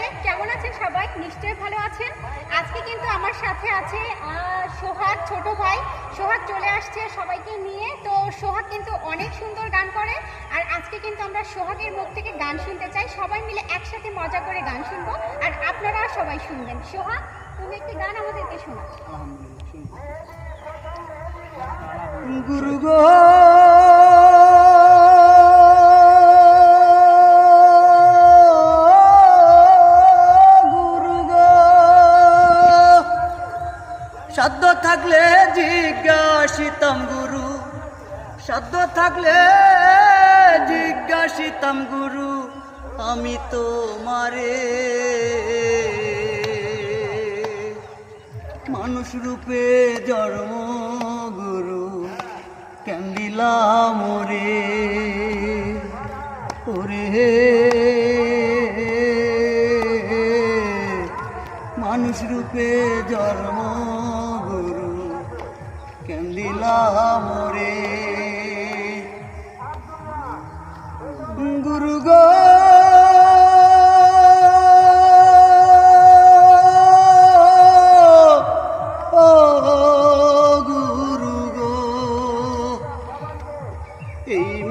সবাইকে। কেমন আছেন সবাই? নিশ্চয়ই ভালো আছেন। আজকে কিন্তু আমার সাথে আছে সোহাগ, ছোট ভাই। সোহাগ চলে আসছে সবাইকে নিয়ে। তো সোহাগ কিন্তু অনেক সুন্দর গান করে, আর আজকে কিন্তু আমরা সোহাগের মুখ থেকে গান শুনতে চাই। সবাই মিলে একসাথে মজা করে গান শুনবো, আর আপনারা সবাই শুনবেন। সোহাগ, তুমি একটি গান আমাদেরকে শোনাও। গুরু গো সাধ্য থাকলে জিজ্ঞাসিতাম গুরু, সাধ্য থাকলে জিজ্ঞাসিতাম গুরু, আমি তো মারে মানুষ রূপে জন্ম গুরু, কেন দিলাম ওরে ওরে মানুষ রূপে জন্ম গুরু, কেন দিলাম ওরে গুরু গো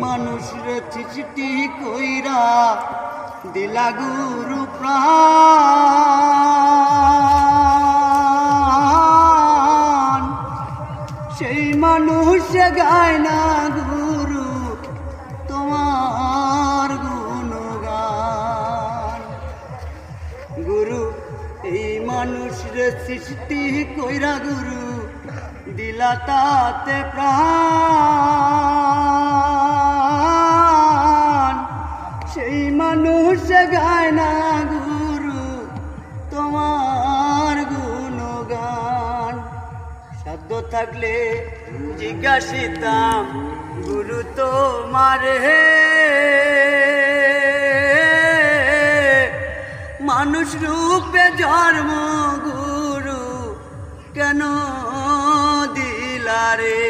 মানুষরে চিঠি কইরা দিলা গুরু প্রাণ, সেই মানুষ গায় না গুরু তোমার গুণগান। গুরু এই মানুষরে সৃষ্টি কইরা গুরু দিলা তাতে প্রাণ, সেই মানুষ গায় না গুরু তোমার গুণগান। সাধ্য থাকলে জিজ্ঞাসিতাম গুরু তোমারে, মানুষ রূপে জন্ম গুরু কেন দিলারে।